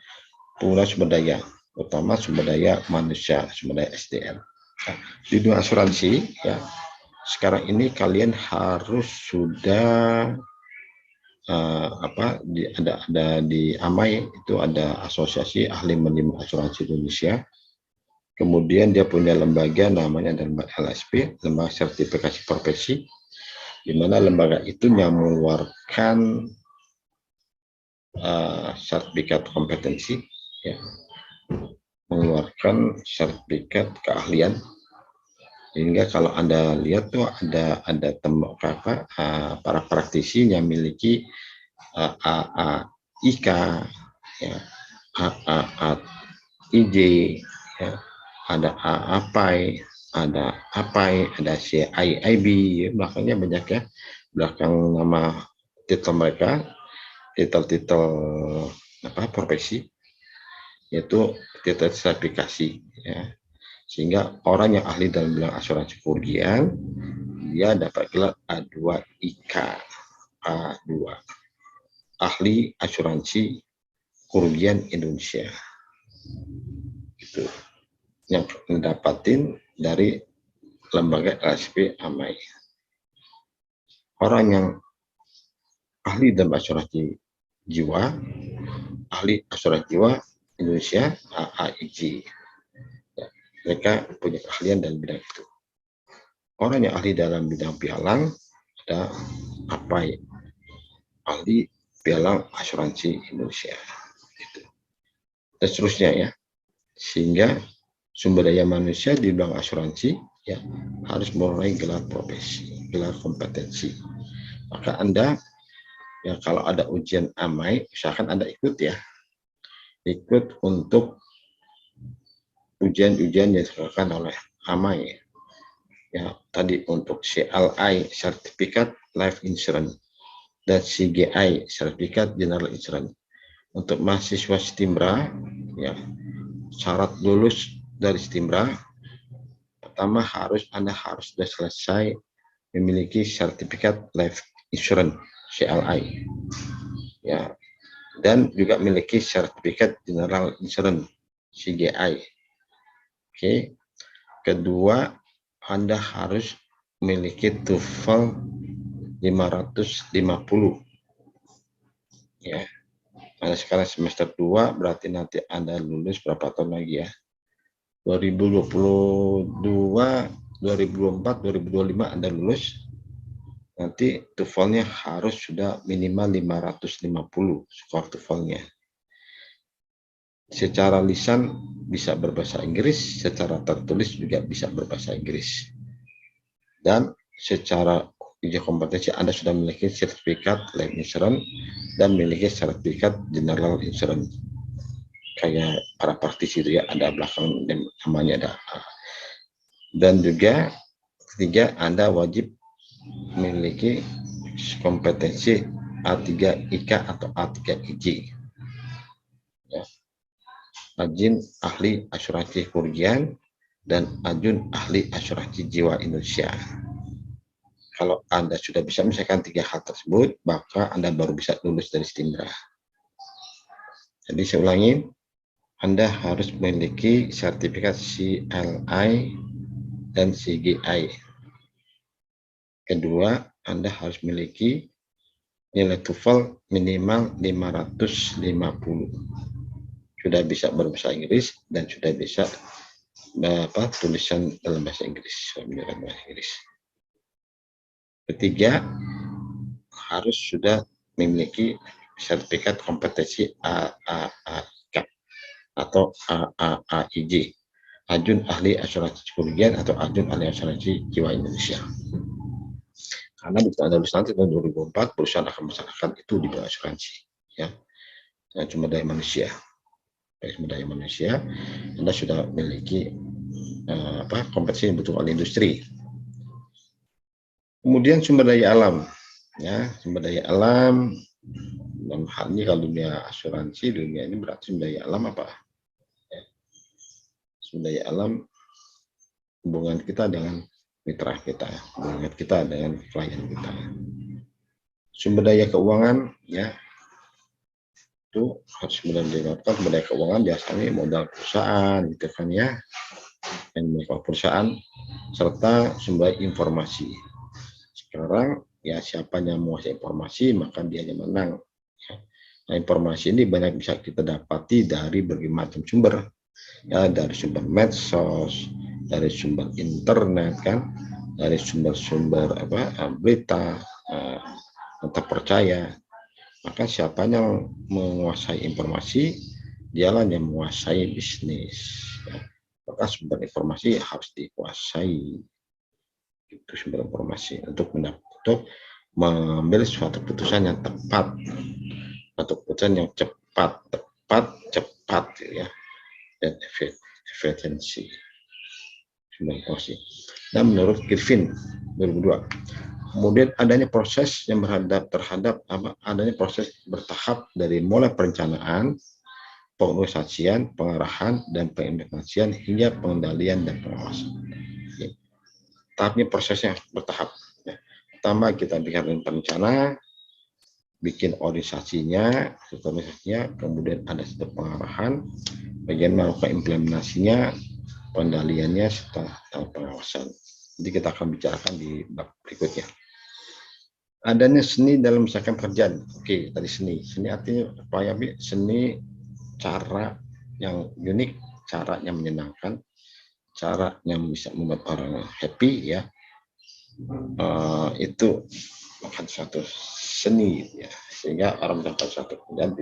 penggunaan sumber daya, utama sumber daya manusia, sumber daya SDM. Nah, di dunia asuransi ya, sekarang ini kalian harus sudah ada di AMAI itu ada Asosiasi Ahli Manajemen Asuransi Indonesia. Kemudian dia punya lembaga namanya LSP, Lembaga Sertifikasi Profesi, di mana lembaga itu yang mengeluarkan sertifikat kompetensi, ya, mengeluarkan sertifikat keahlian. Sehingga kalau Anda lihat tuh ada para praktisi yang memiliki AAIK, ya, AAIJ, ya, ada AAPAI, ada APAI, ada CIIB, ya, belakangnya banyak ya, belakang nama titel mereka, titel profesi, yaitu titel sertifikasi, ya. Sehingga orang yang ahli dalam bidang asuransi kerugian, dia dapat gelar A2IK, A2, Ahli Asuransi Kerugian Indonesia. Gitu. Yang mendapatin dari lembaga LSP AMAI. Orang yang ahli dalam asuransi jiwa, ahli asuransi jiwa Indonesia AAIG. Ya, mereka punya keahlian dalam bidang itu. Orang yang ahli dalam bidang pialang ada APAI, ahli pialang asuransi Indonesia. Gitu. Dan seterusnya ya. Sehingga sumber daya manusia di bidang asuransi ya harus mulai gelar profesi, gelar kompetensi. Maka Anda ya kalau ada ujian AMAI, usahakan Anda ikut ya. Ikut untuk ujian-ujian yang dilakukan oleh AMAI. Ya, tadi untuk CLI, Certificate Life Insurance, dan CGI, Certificate General Insurance. Untuk mahasiswa Stimbra, ya, syarat lulus dari Stimbra, pertama Anda harus sudah selesai memiliki Certificate Life Insurance, CLI. Ya, dan juga memiliki Certificate General Insurance, CGI. Oke. Kedua, Anda harus memiliki TOEFL 550. Ya. Anda sekarang semester 2, berarti nanti Anda lulus berapa tahun lagi ya? 2022, 2024, 2025 Anda lulus. Nanti TOEFL-nya harus sudah minimal 550 skor TOEFL-nya. Secara lisan bisa berbahasa Inggris, secara tertulis juga bisa berbahasa Inggris. Dan secara ujian kompetensi Anda sudah memiliki sertifikat Life Insurance dan memiliki sertifikat General Insurance. Kayak para praktisi itu ya, ada belakang dan namanya ada. Dan juga ketiga, Anda wajib memiliki kompetensi A3IK atau A3IJ. Ya. Ajin ahli asuransi kerugian dan Ajun ahli asuransi jiwa Indonesia. Kalau Anda sudah bisa misalkan 3 hal tersebut, maka Anda baru bisa lulus dari Stimbra. Jadi saya ulangi, Anda harus memiliki sertifikat CLI dan CGI. Kedua, Anda harus memiliki nilai TOEFL minimal 550. Sudah bisa berbahasa Inggris dan sudah bisa tulisan dalam bahasa Inggris. Ketiga, harus sudah memiliki sertifikat kompetensi AAAIK atau AAAIJ, Ajun Ahli Asuransi Kerugian atau Ajun Ahli Asuransi Jiwa Indonesia. Karena di Anda lulus nanti tahun 2004, perusahaan akan melaksanakan itu di bidang asuransi, ya, sumber daya manusia. Sumber daya manusia, Anda sudah memiliki kompetensi yang dibutuhkan oleh industri. Kemudian sumber daya alam, ya, sumber daya alam. Dalam hal ini kalau dunia asuransi, dunia ini berarti sumber daya alam apa? Ya. Sumber daya alam hubungan kita dengan mitra kita, hubungan kita dengan klien kita. Sumber daya keuangan, ya, itu harus mendapatkan sumber daya keuangan biasanya modal perusahaan, gitu kan ya, dan perusahaan serta sumber informasi. Sekarang ya siapa yang menguasai informasi maka dia yang menang. Nah, informasi ini banyak bisa kita dapati dari berbagai macam sumber, ya, dari sumber medsos, dari sumber internet kan, dari sumber-sumber berita terpercaya. Maka siapa yang menguasai informasi, dialah yang menguasai bisnis. Ya. Maka sumber informasi harus dikuasai. Itu sumber informasi untuk mengambil suatu keputusan yang tepat, suatu keputusan yang cepat, ya, dan efisiensi. Sumber informasi. Dan menurut Kirvin 2002. Kemudian adanya proses yang terhadap adanya proses bertahap dari mulai perencanaan, pengorganisasian, pengarahan, dan pengimplementasian hingga pengendalian dan pengawasan. Tahapnya prosesnya bertahap. Ya. Pertama kita bikin perencana, bikin organisasinya, kemudian ada sistem pengarahan, bagian melakukan implementasinya, pengendaliannya, serta pengawasan. Jadi kita akan bicarakan di bab berikutnya. Adanya seni dalam misalkan pekerjaan. Oke, tadi seni. Seni artinya apa ya, Bi? Seni cara yang unik, cara yang menyenangkan, cara yang bisa membuat orang happy ya. Itu bukan suatu seni ya. Sehingga orang melakukan suatu pekerjaan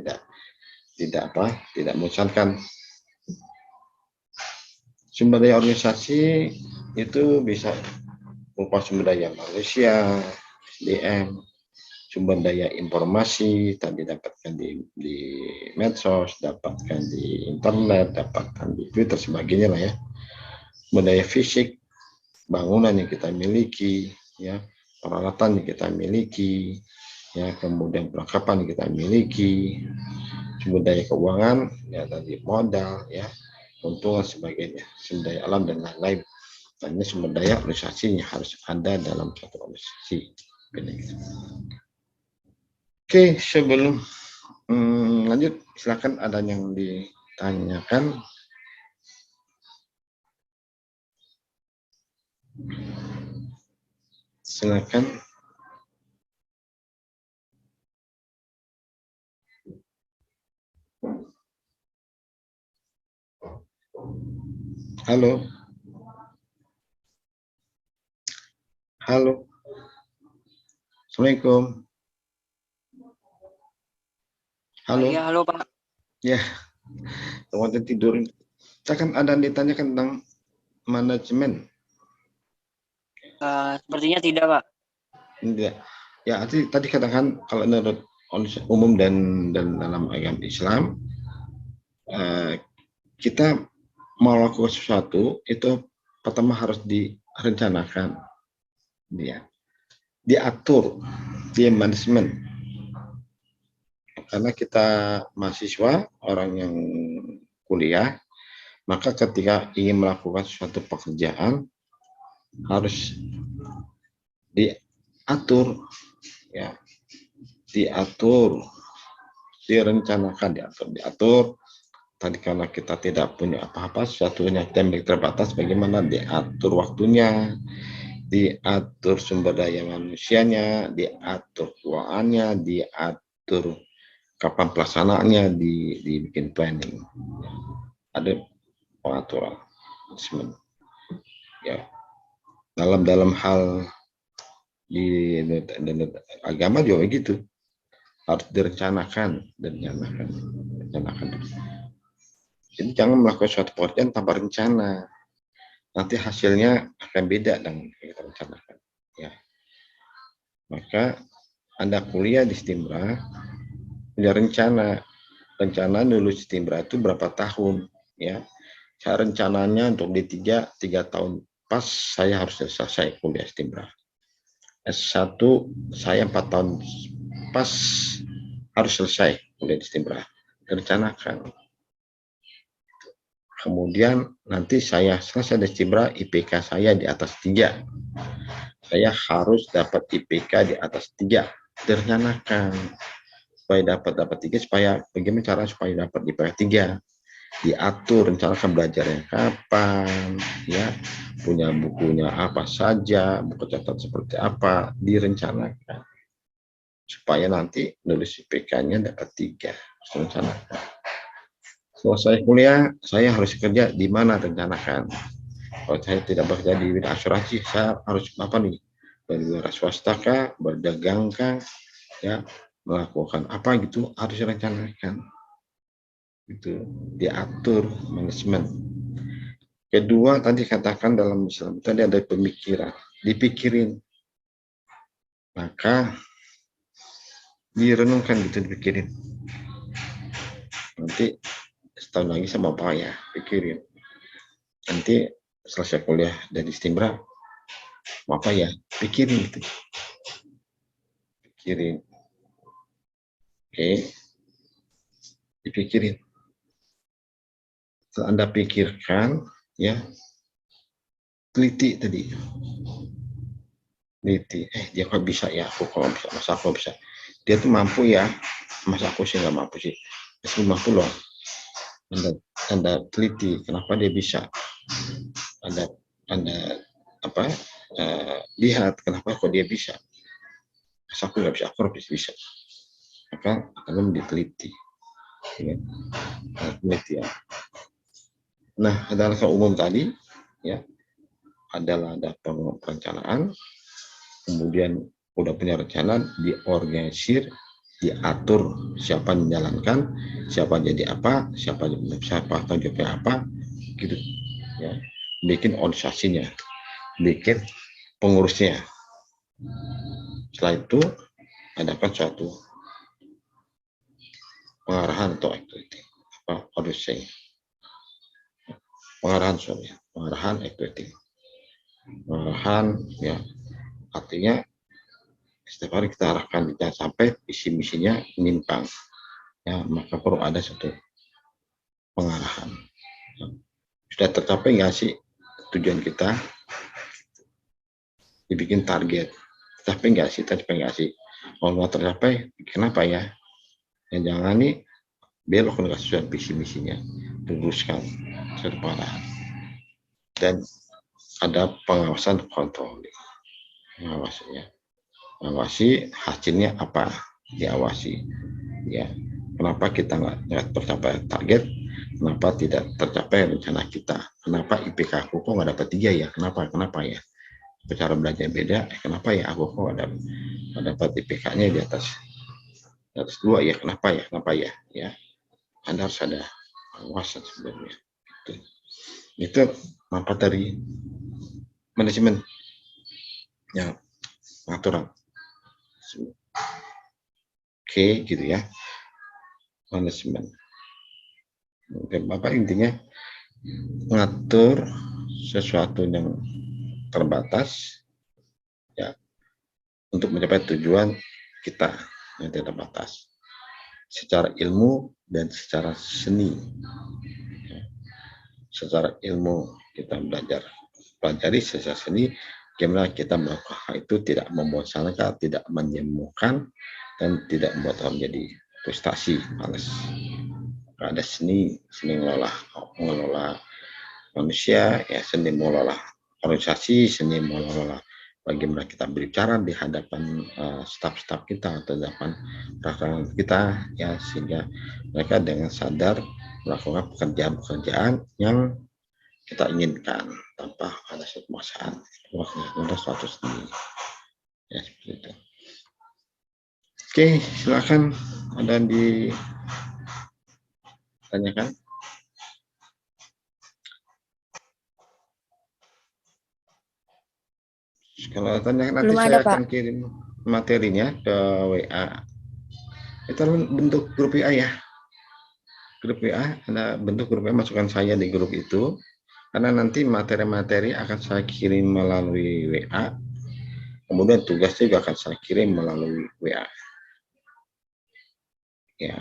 tidak membosankan. Sumber daya organisasi itu bisa berupa sumber daya manusia, SDM, sumber daya informasi tadi dapatkan di medsos, dapatkan di internet, dapatkan di Twitter sebagainya lah ya. Sumber daya fisik, bangunan yang kita miliki, ya, peralatan yang kita miliki, ya, kemudian perlengkapan yang kita miliki, sumber daya keuangan, ya tadi modal, ya, keuntungan sebagainya, sumber daya alam dan lain-lain. Dan ini sumber daya organisasi yang harus ada dalam satu organisasi. Oke, sebelum lanjut, silakan ada yang ditanyakan. Silakan. Halo. Halo. Assalamualaikum. Halo. Ya, halo Pak. Ya, teman tidur. Silakan ada yang ditanyakan tentang manajemen. Sepertinya tidak, Pak. Tidak. Ya, tadi katakan kalau menurut umum dan dalam agama Islam, kita mau lakukan sesuatu itu pertama harus direncanakan, ya, diatur, di manajemen. Karena kita mahasiswa, orang yang kuliah, maka ketika ingin melakukan suatu pekerjaan harus diatur, ya, direncanakan, diatur. Tadi karena kita tidak punya apa-apa, sesuatu yang terbatas, bagaimana diatur waktunya, diatur sumber daya manusianya, diatur keuangannya, diatur kapan pelaksanaannya, dibikin planning. Ada pengaturan. Ya, dalam hal di agama juga gitu, harus direncanakan. Jadi jangan melakukan suatu pekerjaan tanpa rencana, nanti hasilnya akan beda dengan yang kita rencanakan, ya. Maka Anda kuliah di Stimbra punya rencana lulus Stimbra itu berapa tahun, ya. Saya rencananya untuk di 3 tahun pas saya harus selesai kuliah Stimbra. S1 saya 4 tahun pas harus selesai kuliah di Stimbra, direncanakan. Kemudian nanti saya selesai di Stimbra, IPK saya di atas 3. Saya harus dapat IPK di atas 3. Direncanakan. Supaya dapat 3, supaya bagaimana cara supaya dapat IPK 3. Diatur, rencanakan belajarnya kapan, ya, punya bukunya apa saja, buku catatan seperti apa, direncanakan. Supaya nanti nulis IPK-nya dapat 3. Rencanakan. Selesai kuliah, saya harus kerja di mana, rencanakan. Kalau saya tidak bekerja di bidang asuransi, saya harus apa nih? Berwira swasta kah, berdagang kah, ya, melakukan apa gitu, harus direncanakan. Itu diatur manajemen. Kedua, tadi katakan dalam Islam tadi ada pemikiran, dipikirin. Maka direnungkan gitu, dipikirin. Nanti setahun lagi sama apa ya, pikirin. Nanti selesai kuliah dari Stimbra, mau apa ya, pikirin gitu. Pikirin. Oke. Dipikirin. Setelah Anda pikirkan, ya, teliti tadi. Teliti. Dia kok bisa ya, aku kalau bisa, masa aku bisa. Dia tuh mampu ya, masa aku sih nggak mampu sih. Meski mampu loh. Anda teliti, kenapa dia bisa? Anda apa? lihat kenapa kok dia bisa. Aku nggak bisa, aku harus bisa. Maka akan diteliti. Ya. Penelitian. Nah, adalah umum tadi, ya, adalah ada perencanaan, kemudian udah punya rencana, diorganisir, diatur siapa yang menjalankan, siapa jadi apa, siapa tanggung jawabnya apa, gitu, ya. Bikin organisasinya, bikin pengurusnya. Setelah itu adakan suatu pengarahan atau activity, apa audisi, pengarahan activity, pengarahan, ya, artinya setiap hari kita arahkan jangan sampai visi misinya menyimpang, ya, maka perlu ada satu pengarahan. Sudah tercapai nggak sih tujuan kita? Dibikin target, tercapai nggak sih? Kalau nggak tercapai, kenapa ya? Dan jangan nih belok nggak sesuai visi misinya, luruskan satu pengarahan. Dan ada pengawasan kontrol, mengawasi hasilnya apa, diawasi, ya. Kenapa kita nggak tercapai target? Kenapa tidak tercapai rencana kita? Kenapa IPK aku kok nggak dapat 3 ya? Kenapa ya? Cara belajar beda. Kenapa ya aku kok nggak dapat IPK-nya di atas 2 ya? Kenapa ya? Ya, Anda harus ada pengawasan sebenarnya. Itu manfaat dari manajemen yang pengaturan. Oke, gitu ya. Manajemen. Dan Bapak intinya mengatur sesuatu yang terbatas, ya, untuk mencapai tujuan kita yang tidak terbatas secara ilmu dan secara seni. Ya. Secara ilmu kita pelajari, secara seni bagaimana kita melakukan hal itu tidak membosankan, tidak menyemukan, dan tidak membuat orang menjadi frustasi, malas. Ada seni mengelola manusia, ya, seni mengelola organisasi, seni mengelola bagaimana kita berbicara di hadapan staf-staf kita atau hadapan rekan kita, ya, sehingga mereka dengan sadar melakukan pekerjaan-pekerjaan yang kita inginkan tanpa ada pemaksaan, untuk suatu seni, ya, seperti itu. Oke, silakan ada yang ditanyakan. Kalau tanyakan nanti saya akan kirim materinya ke WA. Itu bentuk grup WA ya. Grup WA, ada bentuk grup WA, masukkan saya di grup itu. Karena nanti materi-materi akan saya kirim melalui WA. Kemudian tugasnya juga akan saya kirim melalui WA. Ya.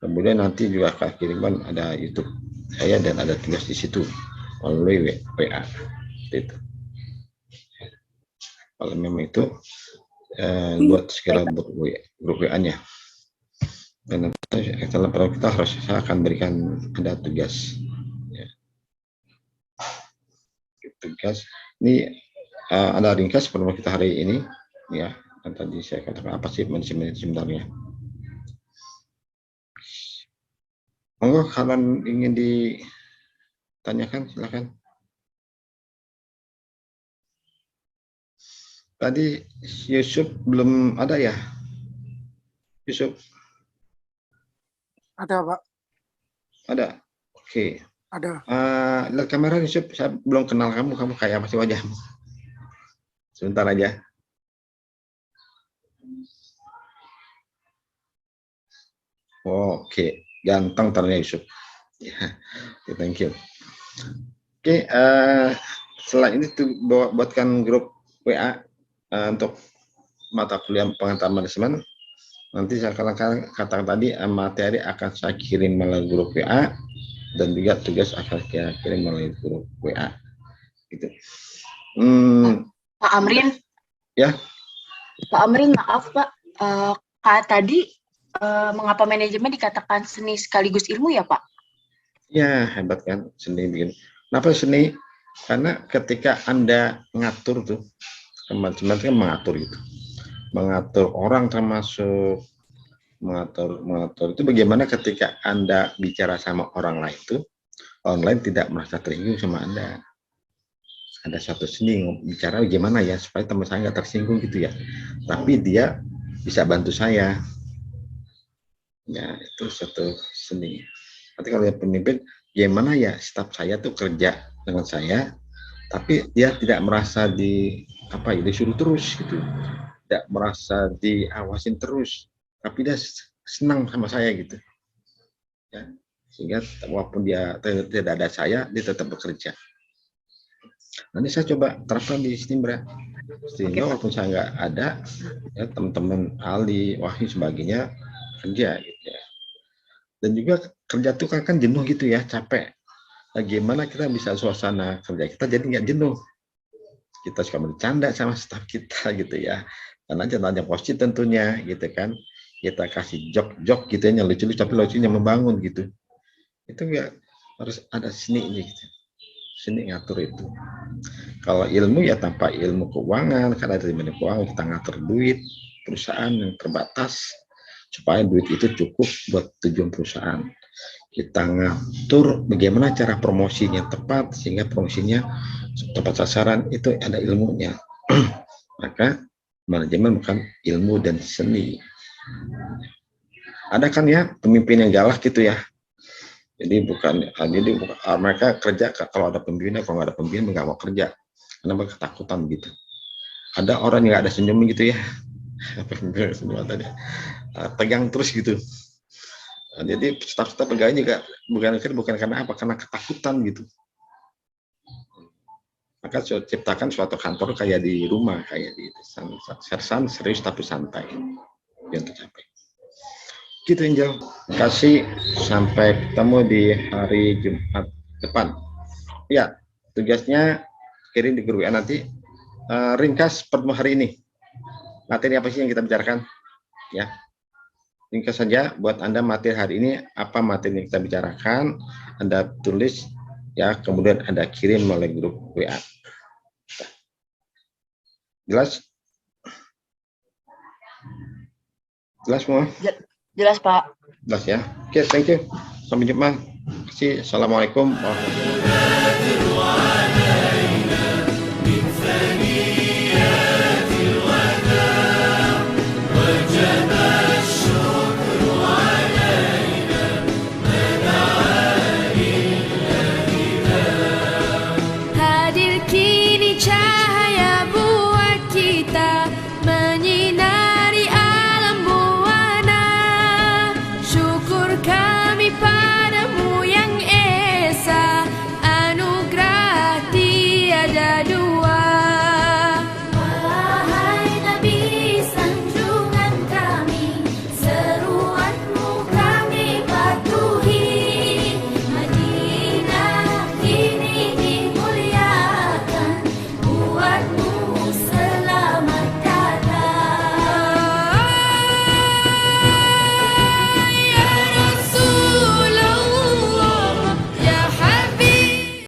Kemudian nanti juga akan kirimkan ada YouTube saya dan ada tugas di situ melalui WA. Itu. Kalau memang itu buat segera buat grup WA-nya. Dan nanti setelah kita saya akan berikan ada tugas. Ya. Tugas ini ada ringkas pertemuan kita hari ini, ya. Dan tadi saya katakan apa sih manajemen sebenarnya. Monggo kalau ingin ditanyakan silakan. Tadi Yusuf belum ada ya? Yusuf? Ada, Pak. Ada. Oke. Ada. Lihat kamera Yusuf, saya belum kenal kamu kayak apa sih wajahmu? Sebentar aja. Oke, ganteng ternyata Yusuf. Ya, thank you. Oke, setelah ini tuh buatkan grup WA untuk mata kuliah pengetahuan manajemen. Nanti saya katakan tadi materi akan saya kirim melalui grup WA dan juga tugas akan saya kirim melalui grup WA. Gitu. Pak Amrin. Ya. Pak Amrin, maaf Pak. Tadi mengapa manajemen dikatakan seni sekaligus ilmu ya Pak? Ya, hebat kan seni bikin. Kenapa seni? Karena ketika Anda ngatur tuh, teman-teman kan mengatur gitu. Mengatur orang termasuk mengatur itu bagaimana ketika Anda bicara sama orang lain itu, orang lain tidak merasa tersinggung sama Anda. Ada satu seni bicara gimana ya supaya teman saya nggak tersinggung gitu ya. Tapi dia bisa bantu saya. Ya, itu satu seni. Nanti kalau yang pemimpin, gimana ya staf saya tuh kerja dengan saya, tapi dia tidak merasa disuruh terus gitu, tidak merasa diawasin terus, tapi dia senang sama saya gitu, ya. Sehingga walaupun dia tidak ada saya, dia tetap bekerja. Nanti saya coba terapkan di Stimbra, sehingga walaupun saya nggak ada, ya teman-teman Ali, Wahyu sebagainya kerja gitu ya. Dan juga kerja tuh kan jenuh gitu ya, capek. Bagaimana kita bisa suasana kerja kita jadi nggak jenuh. Kita suka bercanda sama staf kita gitu ya. Dan canda positif tentunya gitu kan. Kita kasih jok-jok gitu yang lucu-lucu tapi lucunya membangun gitu. Itu nggak harus ada seni gitu. Seni ngatur itu. Kalau ilmu ya tanpa ilmu keuangan, karena dari banyak keuangan kita ngatur duit perusahaan yang terbatas supaya duit itu cukup buat tujuan perusahaan. Kita ngatur bagaimana cara promosinya tepat sehingga promosinya tepat sasaran, itu ada ilmunya. Maka manajemen bukan ilmu dan seni. Ada kan ya pemimpin yang galak gitu ya. Jadi mereka kerja kalau ada pemimpinnya, kalau nggak ada pemimpin nggak mau kerja karena mereka ketakutan gitu. Ada orang yang nggak ada senyum gitu ya. Tegang terus gitu. Jadi staf-staf pegawai juga bukan karena apa, karena ketakutan gitu. Maka ciptakan suatu kantor kayak di rumah, kayak di sersan serius tapi santai yang tercapai. Gitu Angel. Terima kasih, sampai ketemu di hari Jumat depan. Ya, tugasnya kirim di grup ya nanti. Ringkas pertemuan hari ini. Materi apa sih yang kita bicarakan? Ya. Ringkas saja buat Anda materi hari ini, apa materi yang kita bicarakan, Anda tulis ya, kemudian Anda kirim melalui grup WA. Jelas? Jelas semua? Jelas, Pak. Jelas ya. Oke, thank you. Sampai jumpa. Terima kasih. Assalamualaikum warahmatullahi wabarakatuh.